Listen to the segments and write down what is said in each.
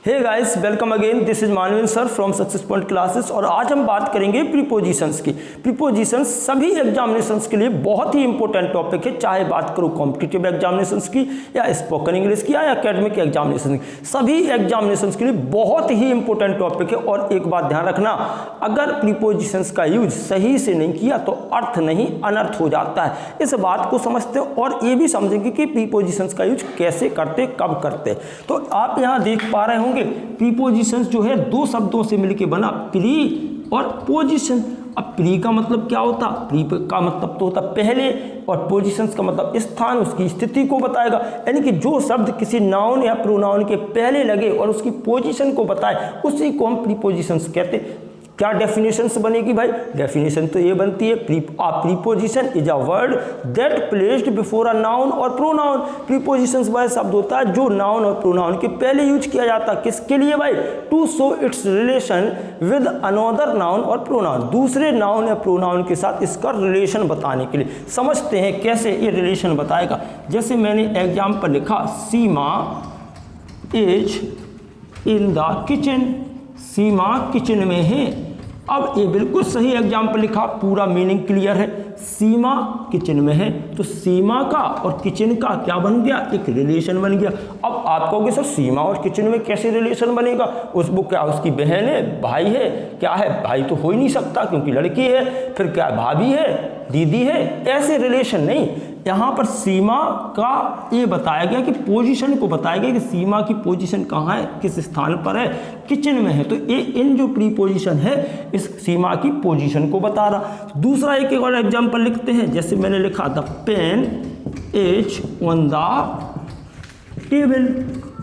Hey guys, welcome again. This is Manvendra sir from Success Point Classes. और आज हम बात करेंगे प्रीपोजिशंस की। प्रीपोजिशंस सभी एग्जामिनेशंस के लिए बहुत ही इंपॉर्टेंट टॉपिक है, चाहे बात करूं कॉम्पिटिटिव एग्जामिनेशंस की या स्पोकन इंग्लिश की या एकेडमिक एग्जामिनेशन की। सभी एग्जामिनेशंस के लिए बहुत ही इंपॉर्टेंट टॉपिक है। और एक बात ध्यान रखना, अगर प्रीपोजिशंस का यूज सही से नहीं किया तो अर्थ नहीं अनर्थ हो जाता है। इस बात को समझते हो और ये भी समझेंगे कि प्रीपोजिशंस का यूज कैसे करते, कब करते। तो आप यहाँ देख पा रहे होंगे प्रीपोजिशंस जो है दो शब्दों से मिलकर बना, प्री और पोजीशन। अब प्री का मतलब क्या होता? प्री का मतलब तो होता पहले, और पोजीशंस का मतलब स्थान, उसकी स्थिति को बताएगा। यानी कि जो शब्द किसी नाउन या प्रोनाउन के पहले लगे और उसकी पोजीशन को बताए, उसी को हम प्रीपोजिशंस कहते हैं। क्या डेफिनेशंस बनेगी भाई? डेफिनेशन तो ये बनती है, preposition is a word that placed before a noun और प्रोनाउन। प्रीपोजिशंस वह शब्द होता है जो नाउन और प्रोनाउन के पहले यूज किया जाता है। किसके लिए भाई? To show its relation with another noun और प्रोनाउन, दूसरे नाउन या प्रोनाउन के साथ इसका रिलेशन बताने के लिए। समझते हैं कैसे ये रिलेशन बताएगा। जैसे मैंने एग्जाम्पल लिखा, Seema is in the kitchen. Seema kitchen में है। अब ये बिल्कुल सही एग्जाम्पल लिखा, पूरा मीनिंग क्लियर है। सीमा किचन में है तो सीमा का और किचन का क्या बन गया? एक रिलेशन बन गया। अब आप कहोगे सर सीमा और किचन में कैसे रिलेशन बनेगा? वो क्या उसकी बहन है, भाई है? क्या है? भाई तो हो ही नहीं सकता क्योंकि लड़की है। फिर क्या भाभी है, दीदी है? ऐसे रिलेशन नहीं। यहाँ पर सीमा का ये बताया गया कि पोजीशन को बताया गया कि सीमा की पोजीशन कहाँ है, किस स्थान पर है, किचन में है। तो ये इन जो प्रीपोजिशन है इस सीमा की पोजीशन को बता रहा। दूसरा एक और एग्जांपल लिखते हैं। जैसे मैंने लिखा, the pen is on the table.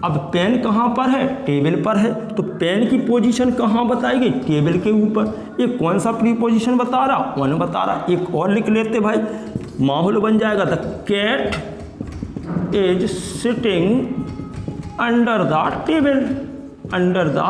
अब पेन कहाँ पर है? टेबल पर है। तो पेन की पोजीशन कहाँ बताएगी? टेबल के ऊपर। ये कौन सा प्रीपोजिशन बता रहा? वन बता रहा। एक और लिख लेते भाई, माहौल बन जाएगा। The cat is sitting under the table. Under the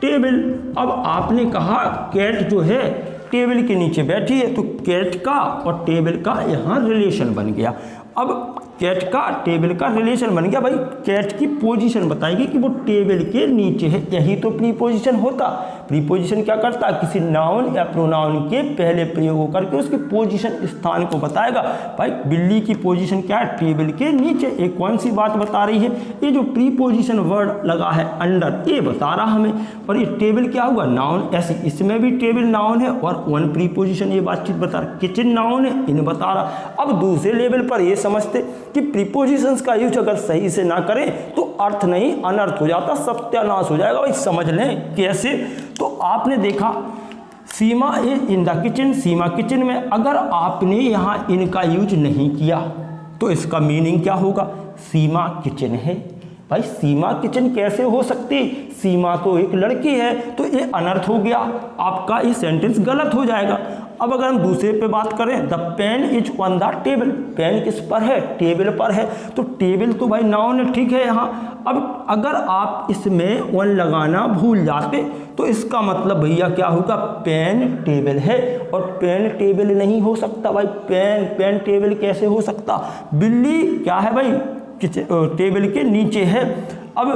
table. अब आपने कहा कैट जो है टेबल के नीचे बैठी है, तो कैट का और टेबल का यहाँ रिलेशन बन गया। अब कैट का टेबल का रिलेशन बन गया भाई। कैट की पोजीशन बताएगी कि वो टेबल के नीचे है। यही तो प्रीपोजिशन होता। प्रीपोजिशन क्या करता? किसी नाउन या प्रोनाउन के पहले प्रयोग करके उसकी पोजीशन, स्थान को बताएगा। भाई बिल्ली की पोजीशन क्या है? टेबल के नीचे। एक कौन सी बात बता रही है? ये जो प्रीपोजिशन वर्ड लगा है अंडर, ये बता रहा हमें। और ये टेबल क्या होगा? नाउन। ऐसे इसमें भी टेबल नाउन है और वन प्रीपोजिशन ये बातचीत बता रहा। किचन नाउन है, इन बता रहा। अब दूसरे लेवल पर ये समझते कि प्रीपोजिशंस का यूज अगर सही से ना करें तो अर्थ नहीं अनर्थ हो जाता, सत्यानाश हो जाएगा। भाई समझ लें कैसे। तो आपने देखा Seema is in the kitchen, Seema kitchen में। अगर आपने यहाँ इनका यूज नहीं किया तो इसका मीनिंग क्या होगा? सीमा किचन है। भाई सीमा किचन कैसे हो सकती? सीमा तो एक लड़की है, तो ये अनर्थ हो गया, आपका ये सेंटेंस गलत हो जाएगा। अब अगर हम दूसरे पे बात करें, the pen is on the table. Pen किस पर है? टेबल पर है। तो टेबल तो भाई नाउन है, ठीक है यहाँ। अब अगर आप इसमें वन लगाना भूल जाते तो इसका मतलब भैया क्या होगा? पेन टेबल है और पेन टेबल नहीं हो सकता भाई। पेन टेबल कैसे हो सकता? बिल्ली क्या है भाई? टेबल के नीचे है। अब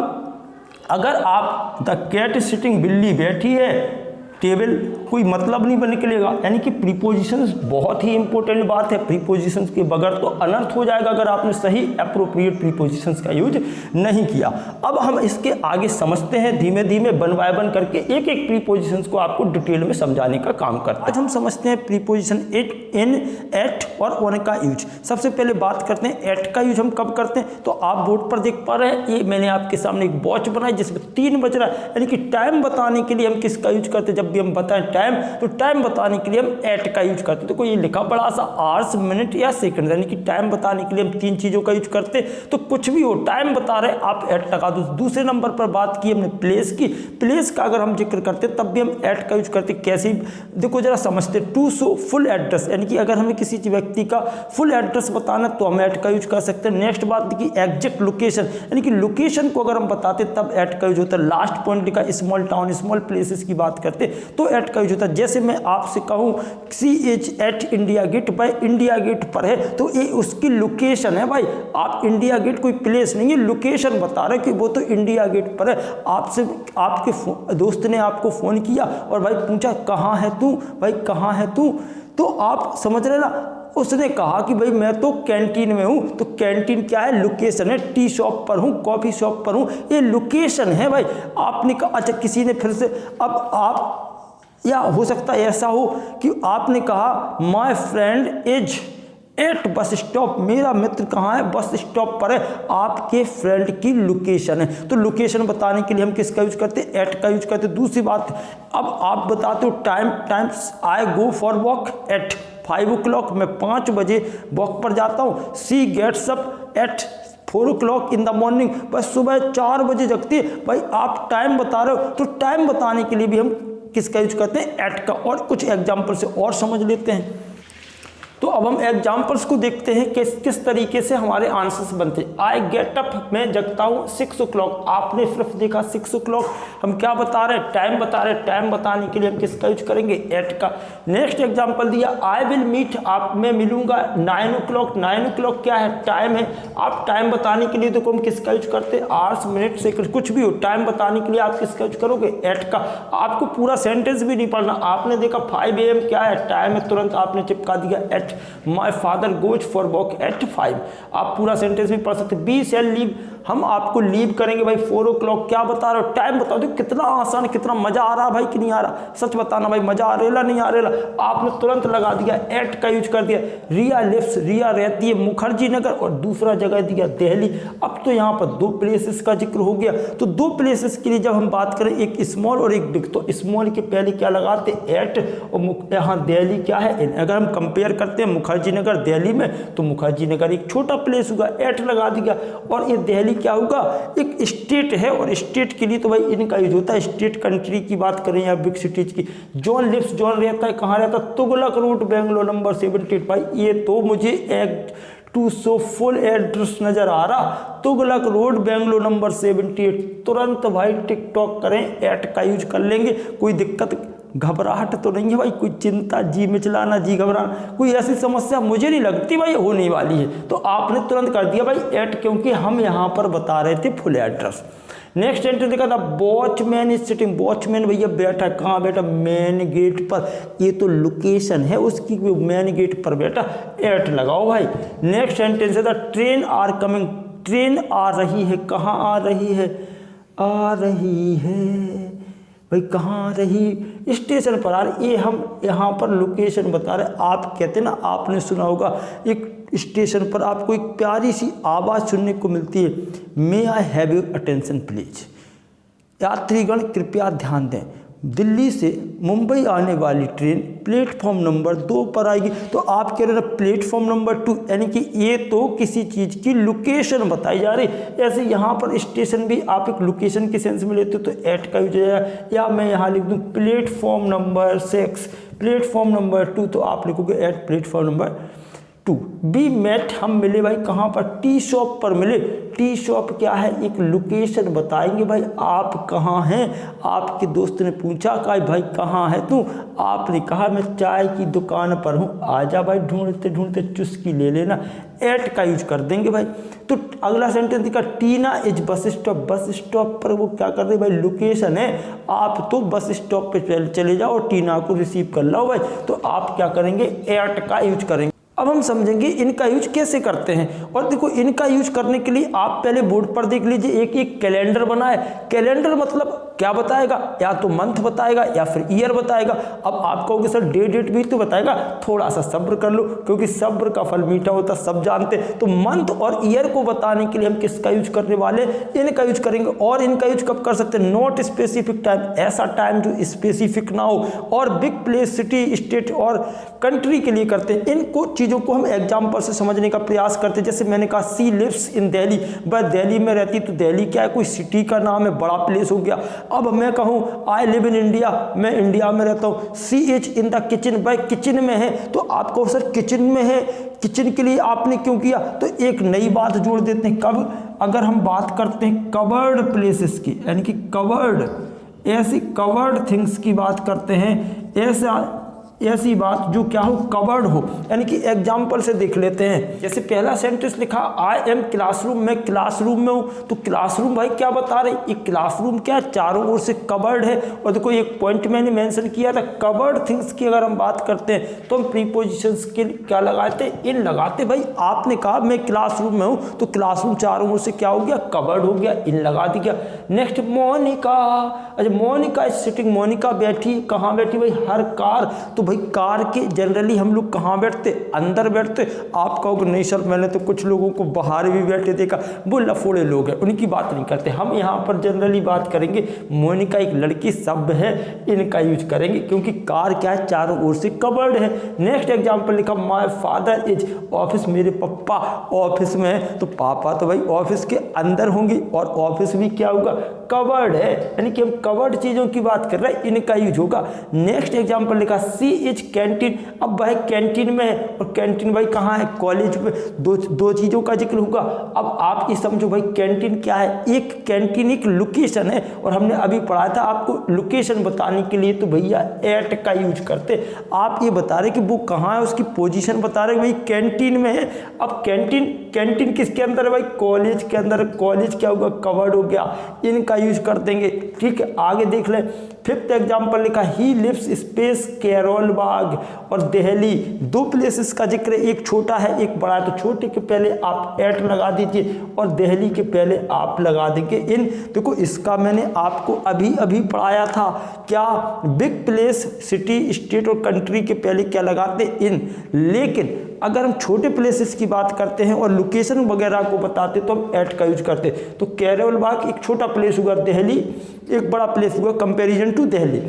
अगर आप द कैट सिटिंग, बिल्ली बैठी है, टेबल कोई मतलब नहीं निकलेगा। यानी कि प्रीपोजिशंस बहुत ही इंपॉर्टेंट बात है। प्रीपोजिशंस के बगैर तो अनर्थ हो जाएगा अगर आपने सही एप्रोप्रिएट प्रीपोजिशंस का यूज नहीं किया। अब हम इसके आगे समझते हैं धीमे धीमे, वन बाय वन करके एक एक प्रीपोजिशंस को आपको डिटेल में समझाने का काम करते हैं। आज हम समझते हैं प्रीपोजिशन इट, इन, एट और ऑन का यूज। सबसे पहले बात करते हैं एट का यूज हम कब करते हैं। तो आप बोर्ड पर देख पा रहे हैं, ये मैंने आपके सामने एक वॉच बनाई जिसमें 3 बज रहा है। यानी कि टाइम बताने के लिए हम किसका यूज करते हैं? जब भी हम बताएं टाइम, तो टाइम बताने के लिए हम एट का यूज करते हैं। तो कोई ये लिखा बड़ा सा आवर्स, मिनट या सेकंड, यानी कि टाइम बताने के लिए हम 3 चीजों का यूज करते हैं। तो कुछ भी हो, टाइम बता रहे आप एट लगा दो। दूसरे नंबर पर बात की हमने प्लेस की। प्लेस का अगर हम जिक्र करते तब भी हम एट का यूज करते। कैसे? देखो जरा समझते। टू शो फुल एड्रेस, यानी कि अगर हमें किसी व्यक्ति का फुल एड्रेस बताना तो हम एट का यूज कर सकते हैं। नेक्स्ट बात की एग्जैक्ट लोकेशन, यानी कि लोकेशन को अगर हम बताते तब एट का यूज होता है। लास्ट पॉइंट लिखा स्मॉल टाउन, स्मॉल प्लेसेस की बात करते तो एट का यूज होता है। जैसे मैं आपसे कहूँ CH एट इंडिया गेट, भाई इंडिया गेट पर है तो ये उसकी लोकेशन है भाई। आप इंडिया गेट कोई प्लेस नहीं है, लोकेशन बता रहे कि वो तो इंडिया गेट पर है। आपसे आपके दोस्त ने आपको फ़ोन किया और भाई पूछा कहाँ है तू, भाई कहाँ है तू, तो आप समझ रहे ना, उसने कहा कि भाई मैं तो कैंटीन में हूँ, तो कैंटीन क्या है, लोकेशन है। टी शॉप पर हूँ, कॉफ़ी शॉप पर हूँ, ये लोकेशन है भाई। आपने कहा अच्छा, किसी ने फिर से, अब आप, या हो सकता है ऐसा हो कि आपने कहा my friend is at bus stop, मेरा मित्र कहाँ है, बस स्टॉप पर है। आपके फ्रेंड की लोकेशन है, तो लोकेशन बताने के लिए हम किसका यूज करते हैं, एट का यूज करते हैं। दूसरी बात, अब आप बताते हो times I go for walk at 5 o'clock, मैं 5 बजे वॉक पर जाता हूँ। She gets up at 4 o'clock in the morning, बस सुबह 4 बजे जगती है। भाई आप टाइम बता रहे हो, तो टाइम बताने के लिए भी हम किसका यूज करते हैं, एट का। और कुछ एग्जाम्पल से और समझ लेते हैं। तो अब हम एग्जाम्पल्स को देखते हैं किस तरीके से हमारे आंसर्स बनते हैं। आई गेट अप, मैं जगता हूँ 6 o'clock, आपने सिर्फ देखा 6 o'clock, हम क्या बता रहे हैं, टाइम बता रहे हैं। टाइम बताने के लिए हम किसका यूज करेंगे, एट का। नेक्स्ट एग्जाम्पल दिया आई विल मीट, आप मैं मिलूंगा 9 o'clock, 9 o'clock क्या है, टाइम है। आप टाइम बताने के लिए तो हम किसका यूज करते हैं, आवर्स मिनट सेकंड कुछ भी हो, टाइम बताने के लिए आप किसका यूज करोगे, एट का। आपको पूरा सेंटेंस भी नहीं पढ़ना, आपने देखा 5 AM क्या है, टाइम है, तुरंत आपने चिपका दिया at. My father goes for walk at 5, आप पूरा सेंटेंस भी पढ़ सकते। बी शैल लीव, हम आपको लीव करेंगे भाई 4 o'clock, क्या बता रहे हो, टाइम बता दो। कितना आसान, कितना मजा आ रहा भाई कि नहीं आ रहा, सच बताना भाई, मजा आ रहा नहीं आ रहा, आपने तुरंत लगा दिया, एट का यूज कर दिया। रिया लिव्स, रिया रहती है मुखर्जी नगर, और दूसरा जगह दिया दिल्ली। अब तो यहाँ पर 2 प्लेसेस का जिक्र हो गया, तो 2 प्लेसेस के लिए जब हम बात करें, एक स्मॉल और एक बिग, तो स्मॉल के पहले क्या लगाते, एट, और यहाँ दिल्ली क्या है। अगर हम कंपेयर करते हैं मुखर्जी नगर दिल्ली में, तो मुखर्जी नगर एक छोटा प्लेस होगा, एट लगा दिया। और ये दिल्ली क्या होगा, एक स्टेट है, और स्टेट के लिए तो भाई इनका यूज होता है। स्टेट कंट्री की बात करें या बिग सिटीज की। जॉन लिव्स, जॉन रहता है कहाँ रहता है, तुगलक रोड बेंगलोर नंबर 78। भाई ये तो मुझे एक टू सो फुल एड्रेस नजर आ रहा, तुगलक रोड बेंगलोर नंबर 78। तुरंत भाई टिकटॉक करें, एट का यूज कर लेंगे, कोई दिक्कत घबराहट तो नहीं है भाई, कोई चिंता, जी मिचलाना, जी घबराना, कोई ऐसी समस्या मुझे नहीं लगती भाई होने वाली है। तो आपने तुरंत कर दिया भाई एट, क्योंकि हम यहाँ पर बता रहे थे फुल एड्रेस। नेक्स्ट एंट्री देखा था, वॉचमैन इज सिटिंग, वॉचमैन भैया बैठा, कहाँ बैठा, मेन गेट पर, ये तो लोकेशन है उसकी, मेन गेट पर बैठा, एट लगाओ भाई। नेक्स्ट सेंटेंस है, ट्रेन आर कमिंग, ट्रेन आ रही है, कहाँ आ रही है, आ रही है भाई, कहाँ आ रही, स्टेशन पर आ रही। ये हम यहाँ पर लोकेशन बता रहे। आप कहते हैं ना, आपने सुना होगा एक स्टेशन पर आपको एक प्यारी सी आवाज़ सुनने को मिलती है, may I have your attention please, यात्रीगण कृपया ध्यान दें, दिल्ली से मुंबई आने वाली ट्रेन प्लेटफॉर्म नंबर 2 पर आएगी। तो आप कह रहे हैं प्लेटफॉर्म नंबर 2, यानी कि ये तो किसी चीज़ की लोकेशन बताई जा रही। ऐसे यहाँ पर स्टेशन भी आप एक लोकेशन के सेंस में लेते हो, तो एट का यूज है। या मैं यहाँ लिख दूँ प्लेटफॉर्म नंबर 6, प्लेटफॉर्म नंबर 2, तो आप लिखोगे at platform number 2। We met, हम मिले भाई कहाँ पर, टी शॉप पर मिले। टी शॉप क्या है, एक लोकेशन बताएंगे भाई, आप कहाँ हैं। आपके दोस्त ने पूछा कि भाई कहाँ है तू, आपने कहा मैं चाय की दुकान पर हूँ, आजा भाई ढूंढते ढूंढते चुस्की ले लेना, एट का यूज कर देंगे भाई। तो अगला सेंटेंस दिखा, Tina is bus stop, bus stop पर वो क्या कर रहे भाई, लोकेशन है। आप तो बस स्टॉप पे चले जाओ और टीना को रिसीव कर लो भाई, तो आप क्या करेंगे, एट का यूज करेंगे। अब हम समझेंगे इनका यूज कैसे करते हैं। और देखो, इनका यूज करने के लिए आप पहले बोर्ड पर देख लीजिए, एक कैलेंडर बना है। कैलेंडर मतलब क्या बताएगा, या तो मंथ बताएगा या फिर ईयर बताएगा। अब आप कहोगे सर डेट भी तो बताएगा, थोड़ा सा सब्र कर लो, क्योंकि सब्र का फल मीठा होता, सब जानते। तो मंथ और ईयर को बताने के लिए हम किसका यूज करने वाले, इनका यूज करेंगे। और इनका यूज कब कर सकते हैं, नॉट स्पेसिफिक टाइम, ऐसा टाइम जो स्पेसिफिक ना हो। और बिग प्लेस, सिटी, स्टेट और कंट्री के लिए करते हैं। इनको चीज़ों को हम एग्जाम्पल से समझने का प्रयास करते हैं। जैसे मैंने कहा सी लिव्स इन दिल्ली, वह दिल्ली में रहती, तो दिल्ली क्या है, कोई सिटी का नाम है, बड़ा प्लेस हो गया। अब मैं कहूँ आई लिव इन इंडिया, मैं इंडिया में रहता हूँ। सी इज इन द किचन, भाई किचन में है, तो आपको सर किचन में है, किचन के लिए आपने क्यों किया, तो एक नई बात जोड़ देते हैं। कब, अगर हम बात करते हैं कवर्ड प्लेसेस की, यानी कि कवर्ड ऐसी कवर्ड थिंग्स की बात करते हैं, ऐसी बात जो क्या हो, कवर्ड हो। यानी कि एग्जाम्पल से देख लेते हैं। जैसे पहला सेंटेंस लिखा आई एम क्लासरूम, मैं क्लासरूम में हूँ। तो क्लासरूम भाई क्या बता रहे, ये क्लासरूम क्या है, चारों ओर से कवर्ड है। और देखो एक पॉइंट मैंने मेंशन किया था, कवर्ड थिंग्स की अगर हम बात करते हैं तो हम प्रीपोजिशंस के क्या लगाते, इन लगाते। भाई आपने कहा मैं क्लासरूम में हूँ, तो क्लासरूम चारों ओर से क्या हो गया, कवर्ड हो गया, इन लगा दिया। नेक्स्ट मोनिका, अच्छा मोनिका इज सिटिंग, मोनिका बैठी, कहाँ बैठी भाई, हर कार। तो भाई कार के जनरली हम लोग कहाँ बैठते, अंदर बैठते। आप कहोगे नहीं सर मैंने तो कुछ लोगों को बाहर भी बैठे देखा, वो लफोड़े लोग हैं, उनकी बात नहीं करते। हम यहाँ पर जनरली बात करेंगे, मोनिका एक लड़की शब्द है, इनका यूज करेंगे क्योंकि कार क्या है, चारों ओर से कवर्ड है। नेक्स्ट एग्जाम्पल लिखा माय फादर इज ऑफिस, मेरे पापा ऑफिस में है। तो पापा तो भाई ऑफिस के अंदर होंगे और ऑफिस भी क्या होगा, कवर्ड है। यानी कि हम कवर्ड चीजों की बात कर रहे हैं, इनका यूज होगा। नेक्स्ट एग्जाम्पल लिखा सी इज कैंटीन, अब भाई कैंटीन में है और कैंटीन भाई कहाँ है, कॉलेज में। दो चीजों का जिक्र होगा। अब आप ये समझो भाई कैंटीन क्या है, एक कैंटीन एक लोकेशन है, और हमने अभी पढ़ा था आपको लोकेशन बताने के लिए तो भैया एट का यूज करते। आप ये बता रहे कि वो कहाँ है, उसकी पोजीशन बता रहे भाई कैंटीन में है। अब कैंटीन किसके अंदर है भाई, कॉलेज के अंदर। कॉलेज क्या होगा, कवर्ड हो गया, इनका यूज कर देंगे। ठीक है आगे देख लें। फिफ्थ एग्जाम्पल लिखा ही लिव्स स्पेस कैरोल बाग और दिल्ली, दो प्लेसेस का जिक्र, एक छोटा है एक बड़ा है। तो छोटे के पहले आप एट लगा दीजिए और दिल्ली के पहले आप लगा देंगे इन। देखो इसका मैंने आपको अभी पढ़ाया था, क्या बिग प्लेस सिटी स्टेट और कंट्री के पहले क्या लगाते, इन। लेकिन अगर हम छोटे प्लेसेस की बात करते हैं और लोकेशन वगैरह को बताते तो हम एट का यूज करते। तो कैरोल बाग एक छोटा प्लेस हुआ, दिल्ली एक बड़ा प्लेस हुआ comparison to Delhi.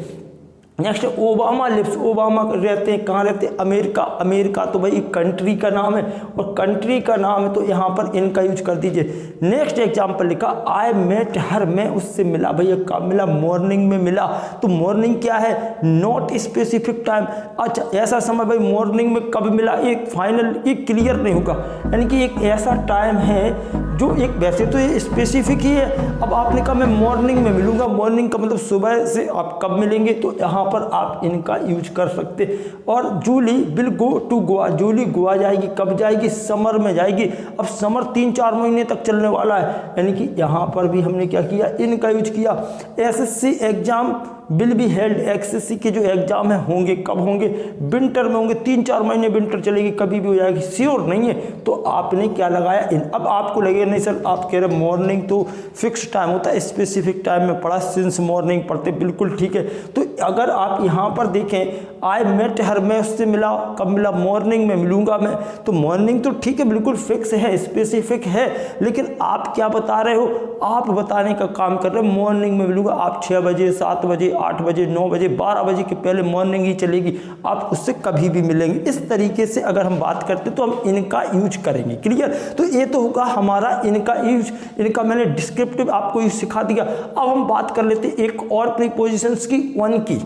Next Obama lives, Obama रहते हैं कहाँ रहते हैं, अमेरिका। अमेरिका तो भाई कंट्री का नाम है और कंट्री का नाम है तो यहाँ पर इनका यूज कर दीजिए। नेक्स्ट एग्जाम्पल लिखा आई मेट हर, मैं उससे मिला। भैया कब मिला, मॉर्निंग में मिला। तो मॉर्निंग क्या है, नॉट स्पेसिफिक टाइम। अच्छा ऐसा समय भाई मॉर्निंग में कब मिला, एक फाइनल एक क्लियर नहीं होगा। यानी कि एक ऐसा टाइम है जो एक, वैसे तो ये स्पेसिफिक ही है। अब आपने कहा मैं मॉर्निंग में मिलूंगा, मॉर्निंग का मतलब सुबह से आप कब मिलेंगे, तो यहाँ पर आप इनका यूज कर सकते। और Julie will go to Goa, Julie Goa जाएगी, कब जाएगी, समर में जाएगी। अब समर 3-4 महीने तक चलने वाला है, यानी कि यहाँ पर भी हमने क्या किया, इनका यूज किया। SSC exam will be held, SSC के जो एग्जाम है होंगे, कब होंगे, विंटर में होंगे। 3-4 महीने विंटर चलेगी, कभी भी हो जाएगी, श्योर नहीं है। तो आपने क्या लगाया, इन। अब आपको लगे नहीं सर आप कह रहे मॉर्निंग तो फिक्स टाइम होता है, स्पेसिफिक टाइम में पढ़ा, सिंस मॉर्निंग पढ़ते, बिल्कुल ठीक है। तो अगर आप यहाँ पर देखें आई मेट हर, मैं उससे मिला, कब मिला, मॉर्निंग में मिलूंगा मैं। तो मॉर्निंग तो ठीक है बिल्कुल फिक्स है, स्पेसिफिक है, लेकिन आप क्या बता रहे हो, आप बताने का काम कर रहे हो मॉर्निंग में मिलूंगा। आप 6 बजे 7 बजे 8 बजे 9 बजे 12 बजे के पहले मॉर्निंग ही चलेगी, आप उससे कभी भी मिलेंगे। इस तरीके से अगर हम बात करते तो हम इनका यूज करेंगे। क्लियर, तो ये तो होगा हमारा इनका यूज, इनका मैंने डिस्क्रिप्टिव आपको यूज सिखा दिया। अब हम बात कर लेते हैं एक और प्रीपोजिशंस की, वन की,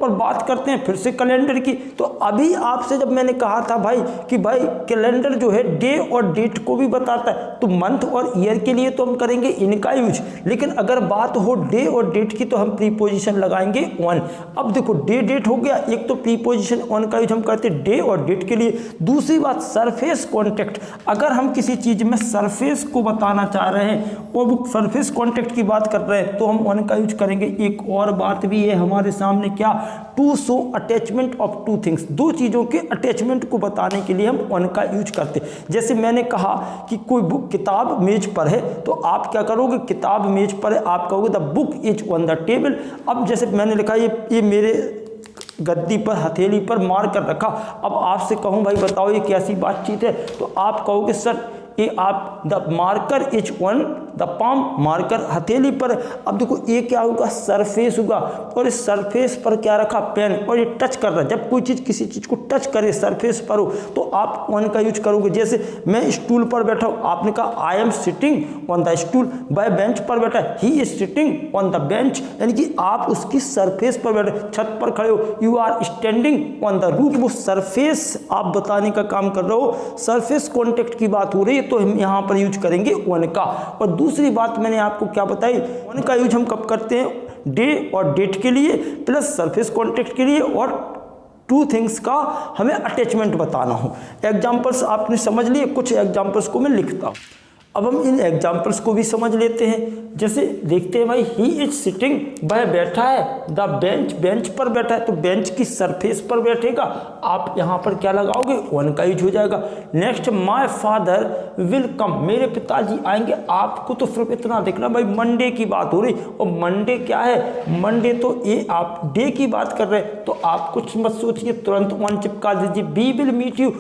और बात करते हैं फिर से कैलेंडर की। तो अभी आपसे जब मैंने कहा था भाई कि भाई कैलेंडर जो है डे और डेट को भी बताता है, तो मंथ और ईयर के लिए तो हम करेंगे इनका यूज। लेकिन अगर बात हो डे और डेट की तो हम प्रीपोजिशन लगाएंगे वन। अब देखो डे डेट हो गया, एक तो प्रीपोजिशन वन का यूज हम करते हैं डे और डेट के लिए। दूसरी बात सरफेस कॉन्टेक्ट, अगर हम किसी चीज में सरफेस को बताना चाह रहे हैं और वो सरफेस कॉन्टेक्ट की बात कर रहे हैं तो हम वन का यूज करेंगे। एक और बात भी है हमारे सामने, क्या, to show attachment of two things, दो चीजों के अटैचमेंट को बताने के लिए हम वन का यूज करते। जैसे मैंने कहा कि कोई बुक, किताब मेज पर है, तो आप क्या करोगे, किताब मेज पर है, आप कहोगे the book is on the table. अब जैसे मैंने लिखा ये मेरे गद्दी पर, हथेली पर मार कर रखा। अब आपसे कहूं भाई बताओ ये कैसी बातचीत है, तो आप कहोगे सर ये आप the marker is on the palm, marker हथेली पर। अब देखो ये क्या होगा, सरफेस होगा, और इस सरफेस पर क्या रखा, पेन, और ये टच कर रहा है। जब कोई चीज किसी चीज को टच करे, सरफेस पर हो, तो आप ऑन का यूज करोगे। जैसे मैं स्टूल पर बैठा हूं, आपने कहा I am sitting on the stool. वह बेंच पर बैठा है, he is sitting on the bench, यानी कि आप उसकी सरफेस पर बैठे। छत पर खड़े हो, you are standing on the roof, वो सरफेस आप बताने का काम कर रहे हो, सरफेस कॉन्टेक्ट की बात हो रही है, तो हम यहां पर यूज करेंगे वन का। और दूसरी बात मैंने आपको क्या बताई, वन का यूज हम कब करते हैं, डे और डेट के लिए प्लस सरफेस कॉन्टेक्ट के लिए और टू थिंग्स का हमें अटैचमेंट बताना हो। एग्जाम्पल्स आपने समझ लिए, कुछ एग्जाम्पल्स को मैं लिखता हूँ। अब हम इन एग्जाम्पल्स को भी समझ लेते हैं। जैसे देखते हैं भाई, ही इज सिटिंग, वह बैठा है, द बेंच, बेंच पर बैठा है, तो बेंच की सरफेस पर बैठेगा, आप यहाँ पर क्या लगाओगे, वन का यूज हो जाएगा। Next, my father will come, मेरे पिताजी आएंगे। आपको तो सिर्फ इतना देखना भाई, मंडे की बात हो रही, और मंडे क्या है, मंडे तो ये आप डे की बात कर रहे हैं, तो आप कुछ मत सोचिए, तुरंत वन चिपका दीजिए। वी विल मीट यू,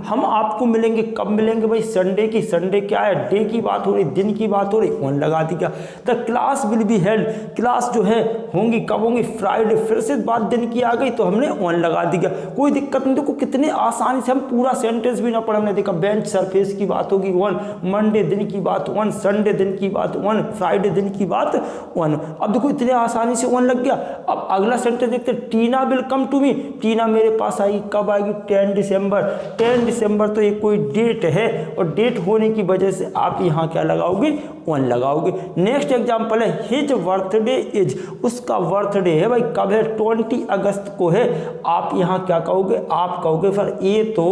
हम आपको मिलेंगे, कब मिलेंगे भाई, संडे की, संडे क्या है, डे की बात हो रही, दिन की बात हो रही, वन लगा दिया। The class will be held, class जो है होंगी, कब होंगी, फ्राइडे, फिर से बात दिन की आ गई तो हमने वन लगा दिया। कोई दिक्कत नहीं। देखो कितने आसानी से, हम पूरा सेंटेंस भी ना पढ़, हमने देखा बेंच सरफेस की बात होगी वन, मंडे दिन की बात वन, संडे दिन की बात वन, फ्राइडे दिन की बात वन। अब देखो इतने आसानी से वन लग गया। अब अगला सेंटेंस देखते हैं, टीना विल कम टू मी, टीना मेरे पास आएगी, कब आएगी, 10 दिसंबर। 10 दिसंबर तो ये कोई डेट है, और डेट होने की वजह से आप यहाँ क्या लगाओगे, वन लगाओगे। नेक्स्ट एग्जांपल है, हिज बर्थडे इज, उसका बर्थडे है भाई, कब है, 20 अगस्त को है, आप यहाँ क्या कहोगे, आप कहोगे सर ये तो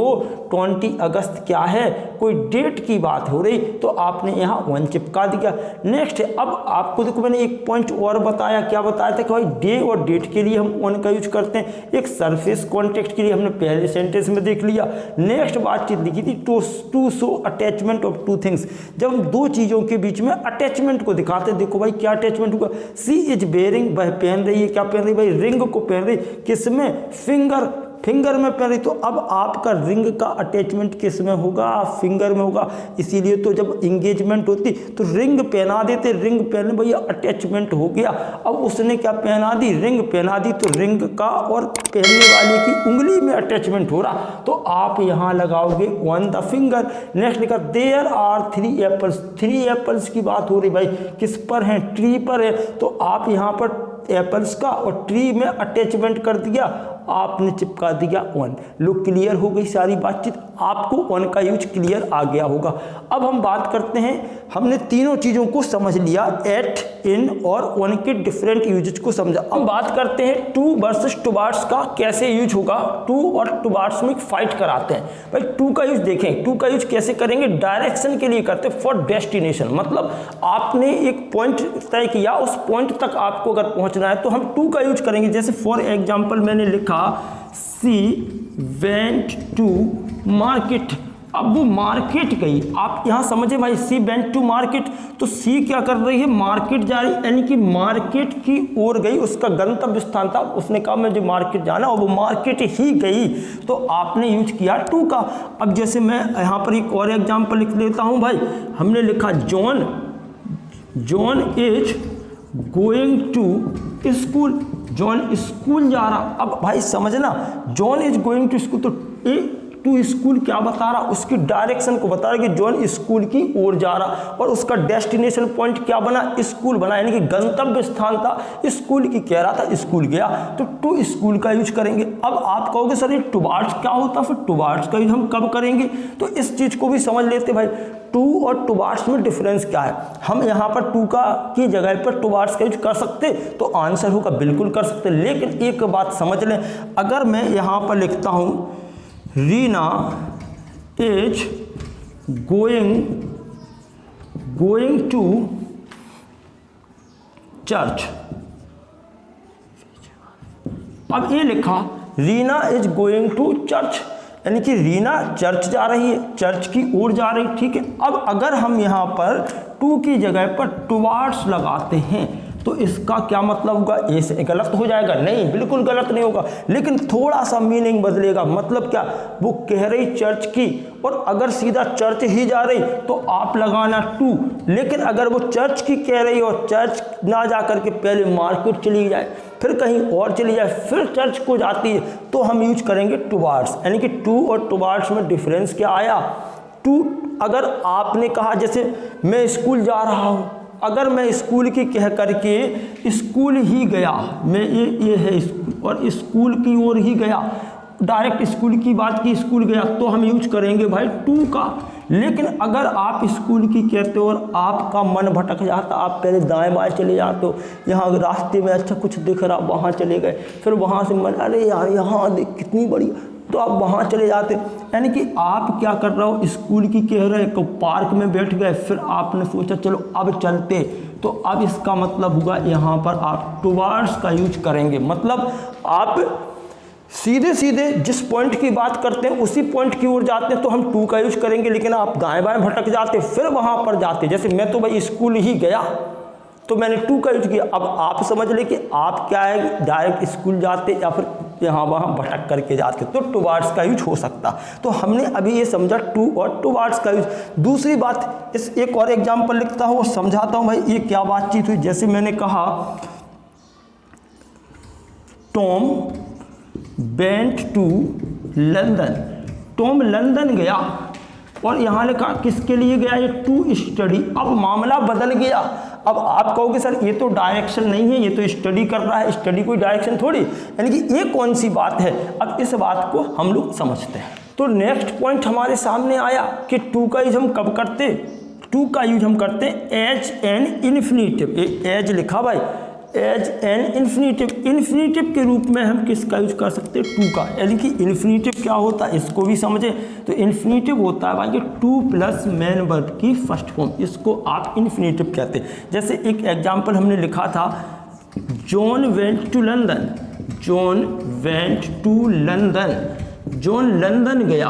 20 अगस्त क्या है, कोई डेट की बात हो रही, तो आपने यहाँ वन चिपका दिया। नेक्स्ट है, अब आपको देखो मैंने एक पॉइंट और बताया, क्या बताया था कि भाई डे और डेट के लिए हम वन का यूज करते हैं, एक सरफेस कॉन्टेक्स्ट के लिए हमने पहले सेंटेंस में देख लिया। नेक्स्ट बातचीत लिखी थी, to show attachment of two things, जब हम दो चीजों के बीच में अटैचमेंट को दिखाते, देखो भाई क्या अटैचमेंट होगा, सी इज बेयरिंग, वह पहन रही है, क्या पहन रही भाई, रिंग को पहन रही, किसमें, फिंगर, फिंगर में पहन रही, तो अब आपका रिंग का अटैचमेंट किस में होगा, फिंगर में होगा। इसीलिए तो जब इंगेजमेंट होती तो रिंग पहना देते, रिंग पहनने भैया अटैचमेंट हो गया। अब उसने क्या पहना दी, रिंग पहना दी, तो रिंग का और पहनने वाले की उंगली में अटैचमेंट हो रहा, तो आप यहाँ लगाओगे वन द फिंगर। नेक्स्ट लिखा, देयर आर 3 एप्पल्स, 3 एप्पल्स की बात हो रही भाई, किस पर है, ट्री पर है, तो आप यहाँ पर एप्पल्स का और ट्री में अटैचमेंट कर दिया, आपने चिपका दिया वन। लोग क्लियर हो गई सारी बातचीत, आपको वन का यूज क्लियर आ गया होगा। अब हम बात करते हैं, हमने तीनों चीज़ों को समझ लिया, एट, इन और वन के डिफरेंट यूजेज को समझा। अब बात करते हैं टू वर्सेस टुवार्ड्स का कैसे यूज होगा। टू और टुवार्ड्स में फाइट कराते हैं भाई। टू का यूज देखें, टू का यूज कैसे करेंगे, डायरेक्शन के लिए करते हैं, फॉर डेस्टिनेशन, मतलब आपने एक पॉइंट तय किया, उस पॉइंट तक आपको अगर पहुंचना है तो हम टू का यूज करेंगे। जैसे फॉर एग्जाम्पल मैंने लिखा, सी वेंट टू मार्केट, अब वो मार्केट गई, आप यहां समझे भाई, सी वेंट टू मार्केट, तो सी क्या कर रही है, मार्केट जा रही, यानी कि मार्केट की ओर गई, उसका गंतव्य स्थान था, उसने कहा मुझे मार्केट जाना और वो मार्केट ही गई, तो आपने यूज किया टू का। अब जैसे मैं यहां पर एक और एग्जांपल लिख लेता हूं भाई, हमने लिखा John, John is going to school, John school जा रहा। अब भाई समझना, John is going to school, तो टू स्कूल क्या बता रहा, उसकी डायरेक्शन को बता रहा कि जॉन स्कूल की ओर जा रहा, और उसका डेस्टिनेशन पॉइंट क्या बना, स्कूल बना, यानी कि गंतव्य स्थान था, स्कूल की कह रहा था, स्कूल गया, तो टू स्कूल का यूज करेंगे। अब आप कहोगे सर ये टुवार्ड्स क्या होता, फिर टुवार्ड्स का यूज हम कब करेंगे, तो इस चीज को भी समझ लेते भाई, टू और टुवार्ड्स में डिफरेंस क्या है। हम यहाँ पर टू का की जगह पर टुवार्ड्स का यूज कर सकते, तो आंसर होगा बिल्कुल कर सकते, लेकिन एक बात समझ लें, अगर मैं यहाँ पर लिखता हूँ Reena is going to church, अब ये लिखा Reena is going to church, यानी कि रीना चर्च जा रही है, चर्च की ओर जा रही, ठीक है। अब अगर हम यहाँ पर टू की जगह पर टुवार्ड्स लगाते हैं तो इसका क्या मतलब होगा, ऐसे गलत हो जाएगा, नहीं बिल्कुल गलत नहीं होगा, लेकिन थोड़ा सा मीनिंग बदलेगा। मतलब क्या, वो कह रही चर्च की, और अगर सीधा चर्च ही जा रही तो आप लगाना टू, लेकिन अगर वो चर्च की कह रही और चर्च ना जा करके पहले मार्केट चली जाए, फिर कहीं और चली जाए, फिर चर्च को जाती है, तो हम यूज करेंगे टुवार्ड्स। यानी कि टू और टुवार्ड्स में डिफरेंस क्या आया, टू अगर आपने कहा जैसे मैं स्कूल जा रहा हूँ, अगर मैं स्कूल की कह करके स्कूल ही गया, मैं ये है स्कूल और स्कूल की ओर ही गया, डायरेक्ट स्कूल की बात की, स्कूल गया, तो हम यूज करेंगे भाई टू का। लेकिन अगर आप स्कूल की कहते हो और आपका मन भटक जाता, आप पहले दाएं बाएं चले जाते हो, यहाँ रास्ते में अच्छा कुछ दिख रहा वहाँ चले गए, फिर वहाँ से मन अरे यार यहाँ देख कितनी बड़ी, तो आप वहाँ चले जाते। यानी कि आप क्या कर रहे हो, स्कूल की कह रहे हो, पार्क में बैठ गए, फिर आपने सोचा चलो अब चलते, तो अब इसका मतलब होगा यहाँ पर आप टुवर्ड्स का यूज करेंगे। मतलब आप सीधे सीधे जिस पॉइंट की बात करते हैं उसी पॉइंट की ओर जाते हैं तो हम टू का यूज करेंगे, लेकिन आप दाएं बाएं भटक जाते फिर वहाँ पर जाते। जैसे मैं तो भाई स्कूल ही गया तो मैंने टू का यूज किया। अब आप समझ ले कि आप क्या है, डायरेक्ट स्कूल जाते या फिर यहाँ वहाँ भटक करके जाते, तो टुवर्ड्स का यूज हो सकता। तो हमने अभी ये समझा टू और टुवर्ड्स का यूज। दूसरी बात, इस एक और एग्जाम्पल लिखता हूँ और समझाता हूँ भाई ये क्या बातचीत हुई। जैसे मैंने कहा Tom went to London, Tom London गया, और यहाँ लिखा किसके लिए गया, ये टू स्टडी। अब मामला बदल गया। अब आप कहोगे सर ये तो डायरेक्शन नहीं है, ये तो स्टडी कर रहा है, स्टडी कोई डायरेक्शन थोड़ी, यानी कि ये कौन सी बात है। अब इस बात को हम लोग समझते हैं। तो नेक्स्ट पॉइंट हमारे सामने आया कि टू का यूज हम कब करते, टू का यूज हम करते एज एन इन्फिनिटिव। एज लिखा भाई, एज एन इन्फिनिटिव, इन्फिनिटिव के रूप में हम किसका यूज कर सकते हैं, टू का। यानी कि इन्फिनिटिव क्या होता है इसको भी समझे, तो इन्फिनिटिव होता है भाई टू प्लस मेन वर्ब की फर्स्ट फॉर्म, इसको आप इन्फिनिटिव कहते हैं। जैसे एक एग्जाम्पल हमने लिखा था, John went to London, John went to London, John London गया।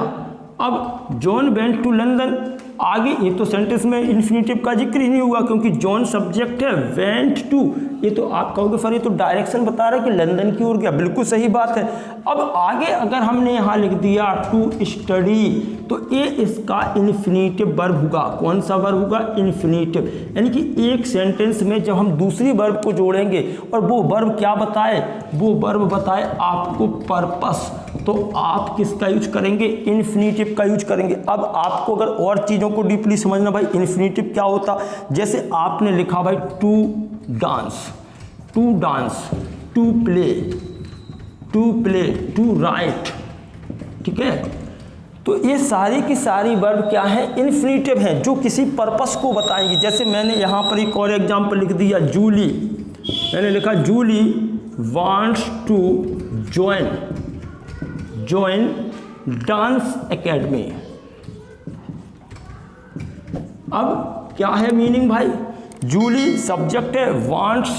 अब जॉन वेंट टू लंदन, आगे ये तो सेंटेंस में इन्फिनिटिव का जिक्र ही नहीं हुआ क्योंकि जॉन सब्जेक्ट है, वेंट टू, ये तो आप कहोगे सर ये तो डायरेक्शन बता रहा है कि लंदन की ओर गया, बिल्कुल सही बात है। अब आगे अगर हमने यहाँ लिख दिया टू स्टडी, तो ये इसका इन्फिनिटिव वर्ब होगा। कौन सा वर्ब होगा, इन्फिनिटिव। यानी कि एक सेंटेंस में जब हम दूसरी वर्ब को जोड़ेंगे और वो वर्ब क्या बताए, वो वर्ब बताए आपको पर्पस, तो आप किसका यूज करेंगे, इन्फिनिटिव का यूज करेंगे। अब आपको अगर और चीज़ों को डीपली समझना भाई इन्फिनिटिव क्या होता, जैसे आपने लिखा भाई to dance, to dance, to play, to play, to write, ठीक है। तो ये सारी की सारी वर्ब क्या है, इन्फिनिटिव है, जो किसी पर्पस को बताएंगी। जैसे मैंने यहाँ पर एक और एग्जाम्पल लिख दिया, जूली, मैंने लिखा Julie wants to join dance academy. अब क्या है मीनिंग भाई, जूली सब्जेक्ट है, wants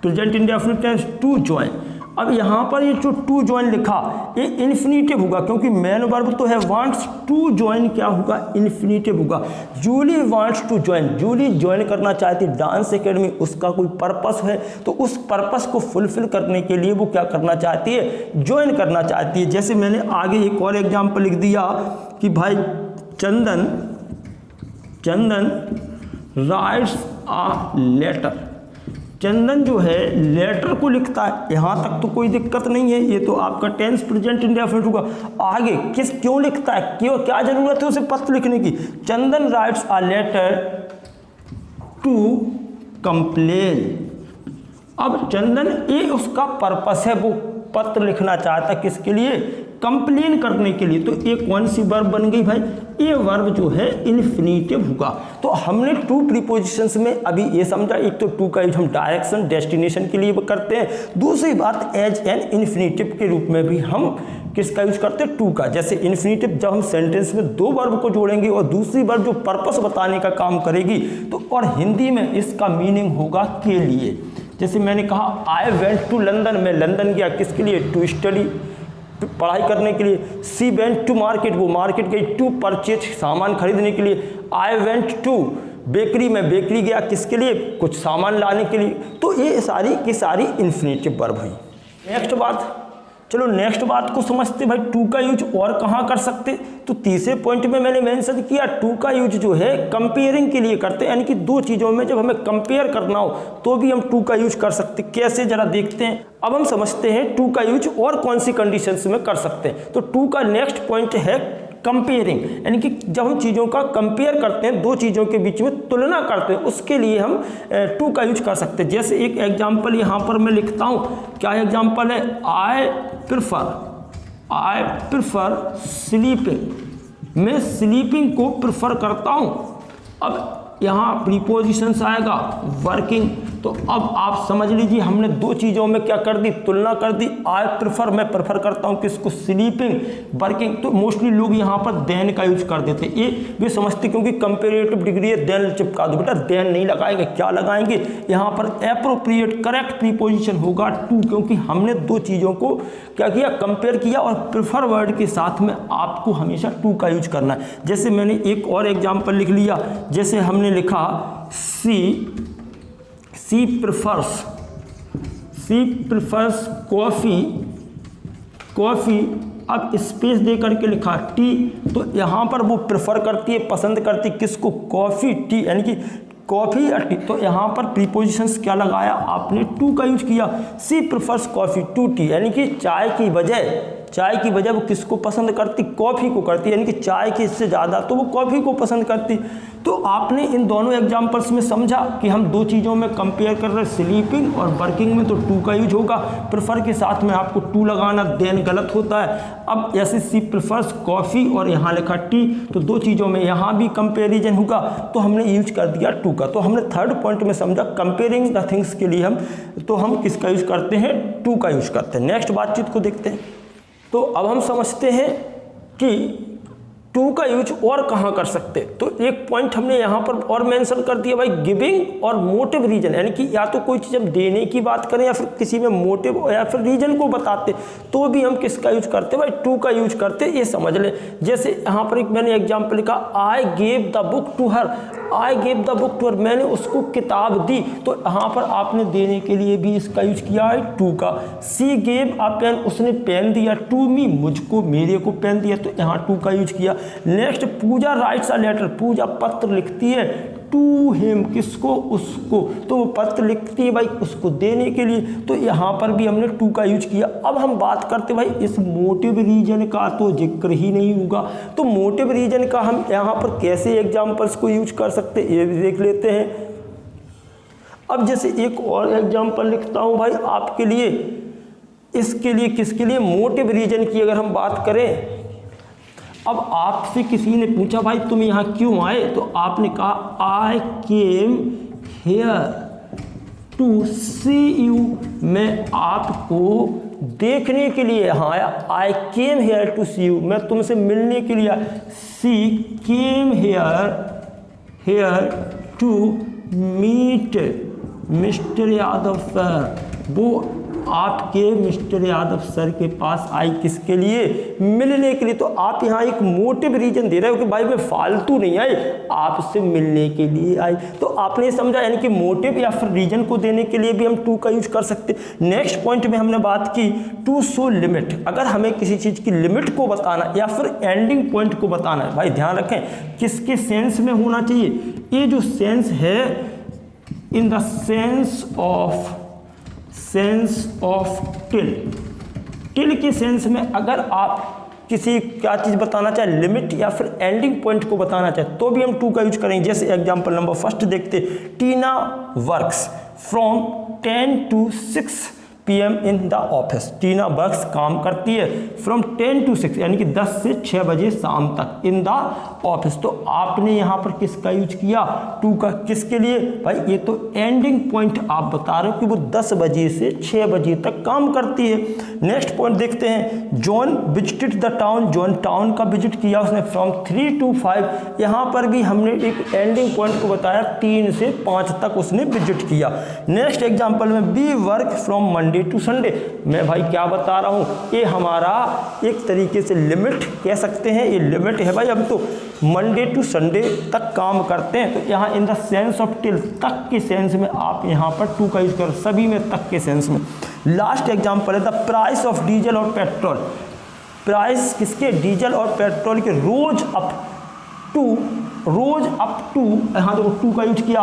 present indefinite tense to join. अब यहाँ पर ये जो टू ज्वाइन लिखा ये इन्फिनिटिव होगा क्योंकि मेन वर्ब तो है वांट्स, टू ज्वाइन क्या होगा, इन्फिनिटिव होगा। Julie wants to join, Julie join करना चाहती डांस एकेडमी, उसका कोई पर्पस है, तो उस पर्पस को फुलफिल करने के लिए वो क्या करना चाहती है, ज्वाइन करना चाहती है। जैसे मैंने आगे एक और एग्जाम्पल लिख दिया कि भाई चंदन राइट्स आ लेटर, चंदन जो है लेटर को लिखता है। यहाँ तक तो कोई दिक्कत नहीं है, ये तो आपका टेंस प्रेजेंट इंडेफिनिट होगा। आगे क्यों लिखता है, क्यों, क्या जरूरत है उसे पत्र लिखने की। Chandan writes a letter to complain. अब चंदन ये उसका पर्पस है, वो पत्र लिखना चाहता किसके लिए, कंप्लेन करने के लिए। तो ये कौन सी वर्ब बन गई भाई, ये वर्ब जो है इन्फिनिटिव होगा। तो हमने टू प्रीपोजिशंस में अभी ये समझा, एक तो टू का यूज हम डायरेक्शन डेस्टिनेशन के लिए करते हैं, दूसरी बात एज एन इन्फिनिटिव के रूप में भी हम किसका यूज करते हैं, टू का। जैसे इन्फिनिटिव जब हम सेंटेंस में दो वर्ब को जोड़ेंगे और दूसरी वर्ब जो पर्पस बताने का काम करेगी, तो और हिंदी में इसका मीनिंग होगा के लिए। जैसे मैंने कहा आई वेंट टू लंदन, मैं लंदन गया किसके लिए, टू स्टडी, पढ़ाई करने के लिए। सी वेंट टू मार्केट, वो मार्केट गई टू परचेज, सामान खरीदने के लिए। आई वेंट टू बेकरी, में बेकरी गया किसके लिए, कुछ सामान लाने के लिए। तो ये सारी की सारी इन्फिनिटिव वर्ब है। नेक्स्ट बात, चलो नेक्स्ट बात को समझते भाई, टू का यूज और कहाँ कर सकते। तो तीसरे पॉइंट में मैंने मेंशन किया टू का यूज जो है कंपेयरिंग के लिए करते हैं, यानी कि दो चीज़ों में जब हमें कंपेयर करना हो तो भी हम टू का यूज कर सकते। कैसे जरा देखते हैं। अब हम समझते हैं टू का यूज और कौन सी कंडीशंस में कर सकते हैं। तो टू का नेक्स्ट पॉइंट है कंपेयरिंग, यानी कि जब हम चीज़ों का कंपेयर करते हैं, दो चीज़ों के बीच में तुलना करते हैं, उसके लिए हम टू का यूज कर सकते हैं। जैसे एक एग्जांपल यहाँ पर मैं लिखता हूँ, क्या एग्जांपल है, आई प्रिफर स्लीपिंग मैं स्लीपिंग को प्रेफर करता हूँ। अब यहाँ प्रीपोजिशंस आएगा वर्किंग, तो अब आप समझ लीजिए हमने दो चीज़ों में क्या कर दी, तुलना कर दी। आई प्रेफर, मैं प्रेफर करता हूँ किसको, स्लीपिंग, वर्किंग। तो मोस्टली लोग यहाँ पर देन का यूज कर देते, ये वे समझते क्योंकि कंपेरेटिव डिग्री है देन चिपका दो। बेटा देन नहीं लगाएंगे, क्या लगाएंगे, यहाँ पर एप्रोप्रिएट करेक्ट प्रीपोजिशन होगा टू, क्योंकि हमने दो चीज़ों को क्या किया, कंपेयर किया, और प्रेफर वर्ड के साथ में आपको हमेशा टू का यूज करना है। जैसे मैंने एक और एग्जाम्पल लिख लिया, जैसे हमने लिखा सी प्रेफर्स कॉफ़ी, अब स्पेस दे करके लिखा टी, तो यहाँ पर वो प्रेफर करती है, पसंद करती है किसको, कॉफ़ी, टी, यानी कि कॉफ़ी या टी। तो यहाँ पर प्रीपोजिशंस क्या लगाया आपने, टू का यूज किया। सी प्रेफर्स कॉफ़ी टू टी, यानी कि चाय की बजाय वो किसको पसंद करती, कॉफ़ी को करती, यानी कि चाय की इससे ज़्यादा तो वो कॉफ़ी को पसंद करती। तो आपने इन दोनों एग्जाम्पल्स में समझा कि हम दो चीज़ों में कंपेयर कर रहे हैं, स्लीपिंग और वर्किंग में तो टू का यूज होगा, प्रेफर के साथ में आपको टू लगाना, देन गलत होता है। अब जैसे सी प्रेफर्स कॉफ़ी और यहाँ लिखा टी, तो दो चीज़ों में यहाँ भी कंपेरिजन होगा, तो हमने यूज कर दिया टू का। तो हमने थर्ड पॉइंट में समझा कंपेयरिंग द थिंग्स के लिए हम किसका यूज करते हैं, टू का यूज करते हैं। नेक्स्ट बातचीत को देखते हैं। तो अब हम समझते हैं कि टू का यूज और कहाँ कर सकते, तो एक पॉइंट हमने यहाँ पर और मेंशन कर दिया भाई, गिविंग और मोटिव रीजन, यानी कि या तो कोई चीज़ हम देने की बात करें या फिर किसी में मोटिव या फिर रीजन को बताते, तो भी हम किसका यूज करते भाई, टू का यूज करते, ये समझ लें। जैसे यहाँ पर एक मैंने एग्जाम्पल लिखा, I gave the book to her, मैंने उसको किताब दी, तो यहाँ पर आपने देने के लिए भी इसका यूज किया है टू का। सी गेव अ पेन, उसने पेन दिया, टू मी, मुझको, मेरे को पेन दिया, तो यहाँ टू का यूज किया। Next, Pooja writes a letter, Pooja पत्र लिखती है, टू हिम, किसको, उसको, तो वो पत्र लिखती है भाई उसको देने के लिए, तो यहाँ पर भी हमने टू का यूज किया। अब हम बात करते भाई इस मोटिव रीजन का तो जिक्र ही नहीं होगा, तो मोटिव रीजन का हम यहाँ पर कैसे एग्जाम्पल्स को यूज कर सकते ये भी देख लेते हैं। अब जैसे एक और एग्जाम्पल लिखता हूँ भाई आपके लिए, इसके लिए किसके लिए, मोटिव रीजन की अगर हम बात करें। अब आपसे किसी ने पूछा भाई तुम यहाँ क्यों आए, तो आपने कहा I came here to see you, मैं आपको देखने के लिए यहाँ आया। I came here to see you, मैं तुमसे मिलने के लिए आया। She came here to meet mister Yadav sir, वो आपके मिस्टर यादव सर के पास आई किसके लिए, मिलने के लिए। तो आप यहाँ एक मोटिव रीजन दे रहे हो कि भाई मैं फालतू नहीं आई, आपसे मिलने के लिए आई, तो आपने समझा, यानी कि मोटिव या फिर रीजन को देने के लिए भी हम टू का यूज कर सकते। नेक्स्ट पॉइंट में हमने बात की टू शो लिमिट, अगर हमें किसी चीज़ की लिमिट को बताना या फिर एंडिंग पॉइंट को बताना है, भाई ध्यान रखें किसके सेंस में होना चाहिए, ये जो सेंस है in the sense of till के सेंस में अगर आप किसी क्या चीज़ बताना चाहे, लिमिट या फिर एंडिंग पॉइंट को बताना चाहे, तो भी हम टू का यूज करेंगे। जैसे एग्जांपल नंबर फर्स्ट देखते, Tina works from 10 to 6 PM in the office, Tina works काम करती है फ्रॉम 10 to 6 यानी कि 10 से 6 बजे शाम तक इन द ऑफिस। तो आपने यहाँ पर किसका यूज किया, टू का, किसके लिए भाई, ये तो एंडिंग पॉइंट आप बता रहे हो कि वो 10 बजे से 6 बजे तक काम करती है। नेक्स्ट पॉइंट देखते हैं, John visited the town, John town का विजिट किया उसने फ्रॉम 3 to 5, यहाँ पर भी हमने एक एंडिंग पॉइंट को बताया 3 से 5 तक उसने विजिट किया। नेक्स्ट एग्जाम्पल में we work from Monday to Sunday, मैं भाई क्या बता रहा हूँ, ये हमारा एक तरीके से लिमिट कह सकते हैं, ये लिमिट है भाई, हम तो मंडे टू संडे तक काम करते हैं। तो यहाँ in the sense of till, तक के सेंस में आप यहाँ पर टू का यूज करो, सभी में तक के सेंस में। लास्ट एग्जाम्पल है द प्राइस ऑफ डीजल और पेट्रोल, प्राइस किसके, डीजल और पेट्रोल के, रोज अप टू, यहाँ देखो टू का यूज किया,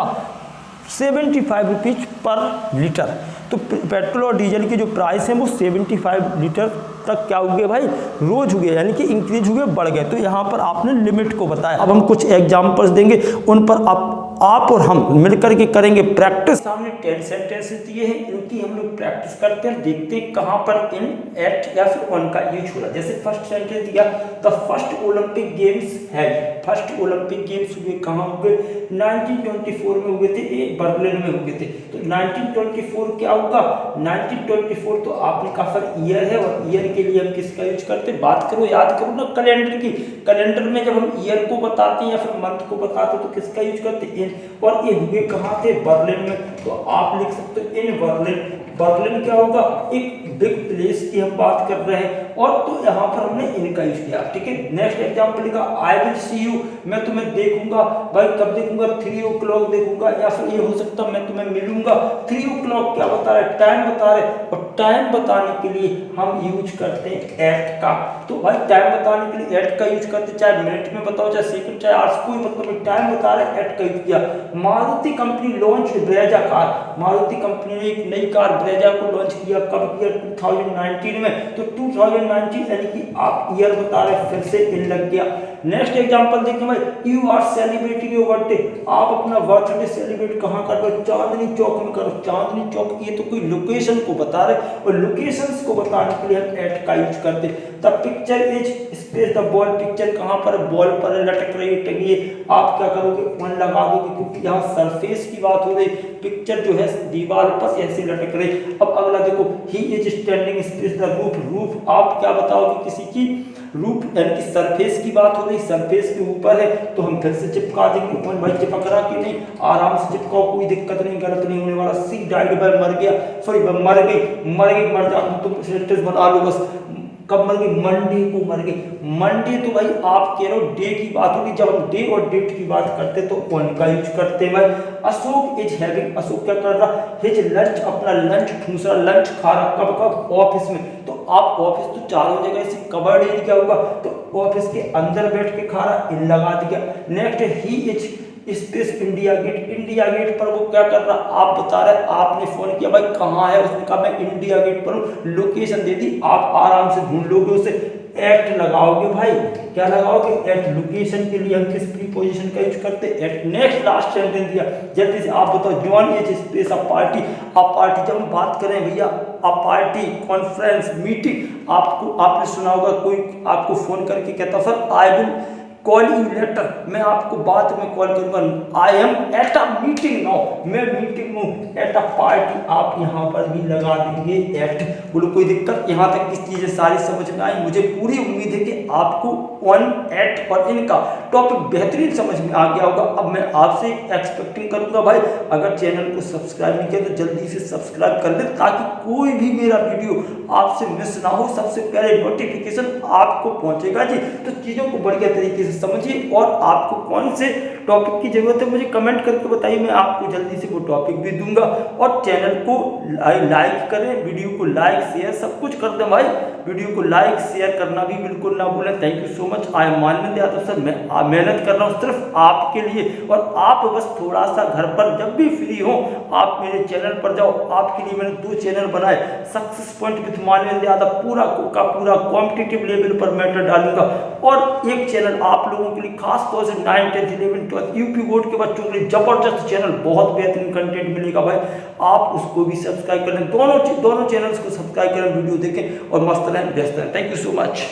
75 रुपीज पर लीटर। तो पेट्रोल और डीजल की जो प्राइस है वो 75 लीटर तक क्या हो गए भाई, रोज हो गए, यानी कि इंक्रीज हुए, बढ़ गए। तो यहाँ पर आपने लिमिट को बताया। अब हम कुछ एग्जांपल्स देंगे, उन पर आप आप और हम मिलकर के करेंगे प्रैक्टिस। सामने 10 सेंटेंसेस दिए हैं, इनकी हम लोग प्रैक्टिस करते हैं, देखते हैं कहाँ पर इन, एट या फिर ऑन का यूज हो रहा है। जैसे फर्स्ट सेंटेंस दिया, द फर्स्ट ओलंपिक गेम्स है, फर्स्ट ओलंपिक गेम्स हुए कहाँ हुए, 1924 में हुए थे, ये बर्लिन में हुए थे। तो 1924 क्या होगा, 1924 तो आपने कहा सर ईयर है, और ईयर के लिए हम किसका यूज करते हैं, बात करो याद करो ना कैलेंडर की। कैलेंडर में जब हम ईयर को बताते हैं या फिर मंथ को बताते हैं तो किसका यूज करते हैं, इन। और ये हुए कहाँ थे, बर्लिन में। तो आप लिख सकते हो इन बर्लिन। बर्लिन क्या होगा, एक बिग प्लेस की हम बात कर रहे हैं, और तो यहाँ पर हमने इनका यूज किया। ठीक है, नेक्स्ट एग्जांपल लिखा, आई विल सी यू, मैं तुम्हें देखूंगा। भाई कब देखूंगा, 3 o'clock देखूंगा, या फिर ये हो सकता है मैं तुम्हें मिलूंगा। 3 o'clock क्या बता रहा है, टाइम बता रहे, और टाइम बताने के लिए हम यूज करते हैं एट का। तो भाई टाइम बताने के लिए एट का यूज करते, चाहे मिनट में बताओ, चाहे सेकंड, चाहे आवर्स, कोई मतलब टाइम बता रहे हैं, एट का यूज किया। Maruti company launch Brezza car, Maruti company ने एक नई कार ब्रेजा को लॉन्च किया, कब किया, 2019 में। तो 2019 यानी कि आप ईयर बता रहे, फिर से इन लग गया। नेक्स्ट एग्जांपल देखिए भाई, you are celebrating your birthday, आप अपना बर्थडे सेलिब्रेट कहाँ कर रहे हो, चांदनी चौक में करो। चांदनी चौक, ये तो कोई लोकेशन को बता रहे, और लोकेशंस को बताने के लिए हम एट का यूज करते। The picture is space the ball, picture कहाँ पर, बॉल पर लटक रही है, टंगी है। आप क्या करोगे, वन लगा दोगे, क्योंकि यहाँ सरफेस की बात हो रही, पिक्चर जो है दीवार पर ऐसे लटक रही। अब अगला देखो, he is standing space the roof, roof आप क्या बताओगे, किसी की रूफ यानी कि सरफेस की बात हो रही, सरफेस के ऊपर है, तो हम फिर से चिपका देंगे। कौन भाई चिपक रहा कि नहीं, आराम से चिपकाओ, कोई दिक्कत नहीं, गलत नहीं होने वाला। सी डाइड बाय, मर गया, सॉरी मर गई, मर जा, तुम सेंटेंस बना लो बस। कब मर गई, मंडे को मर गई। मंडे तो भाई आप कह रहे हो डे की बात होगी, जब हम डे और डेट की बात करते तो वन का यूज करते हैं भाई। अशोक इज हैविंग, अशोक क्या कर रहा, हिज लंच, अपना लंच ठूस रहा, लंच खा रहा, कब कब, ऑफिस में। तो आप ऑफिस तो चारों जगह से कवर्ड एरिया होगा, तो ऑफिस के अंदर बैठ के खा रहा, इन लगा दिया। Next he is space India gate, India gate पर वो क्या कर रहा, आप बता रहे, आपने फोन किया भाई कहाँ है, उसने कहा मैं इंडिया गेट पर हूँ, लोकेशन दे दी, आप आराम से ढूंढ लोगे उसे, एट लगाओगे भाई, क्या लगाओगे, एट। लोकेशन के लिए हम किस प्रीपोजिशन का यूज करते हैं, एट। नेक्स्ट लास्ट सेंटेंस दिया, जल्दी से आप बताओ, John is space a party, a party जब हम बात करें भैया, अ पार्टी, कॉन्फ्रेंस, मीटिंग, आपको आपने सुना होगा कोई आपको फोन करके कहता sir I will call you later, मैं आपको बाद में कॉल करूंगा। I am at a meeting now, मैं मीटिंग हूँ। एट अ पार्टी आप यहाँ पर भी लगा देंगे एट। बोलो कोई दिक्कत, यहाँ तक किस चीजें सारी समझ में आई, मुझे पूरी उम्मीद है कि आपको ऑन, एट और इनका टॉपिक बेहतरीन समझ में आ गया होगा। अब मैं आपसे एक्सपेक्टिंग करूंगा भाई, अगर चैनल को सब्सक्राइब नहीं किया तो जल्दी से सब्सक्राइब कर ले, ताकि कोई भी मेरा वीडियो आपसे मिस ना हो, सबसे पहले नोटिफिकेशन आपको पहुंचेगा जी। तो चीज़ों को बढ़िया तरीके से समझिए, और आपको कौन से टॉपिक की जरूरत है मुझे कमेंट करके बताइए, मैं आपको जल्दी से वो टॉपिक भी दूंगा। और चैनल को लाइक करें, वीडियो को लाइक शेयर सब कुछ कर दें भाई, वीडियो को लाइक शेयर करना भी बिल्कुल ना भूलें। Thank you so much. I am Manvendra Yadav sir, मैं मेहनत कर रहा हूँ सिर्फ आपके लिए, और आप बस थोड़ा सा घर पर जब भी फ्री हो आप मेरे चैनल पर जाओ। आपके लिए मैंने 2 चैनल बनाए, success point with Manvendra Yadav, पूरा का पूरा कॉम्पिटिटिव लेवल पर मैटर डालूंगा, और एक चैनल आप लोगों के लिए खास तौर से 9, 10, 11, 12 यूपी बोर्ड के बच्चों के लिए जबरदस्त चैनल, बहुत बेहतरीन कंटेंट मिलेगा भाई, आप उसको भी सब्सक्राइब करें। दोनों चैनल्स को सब्सक्राइब करें, वीडियो देखें और मस्त रहें, व्यस्त रहें। Thank you so much.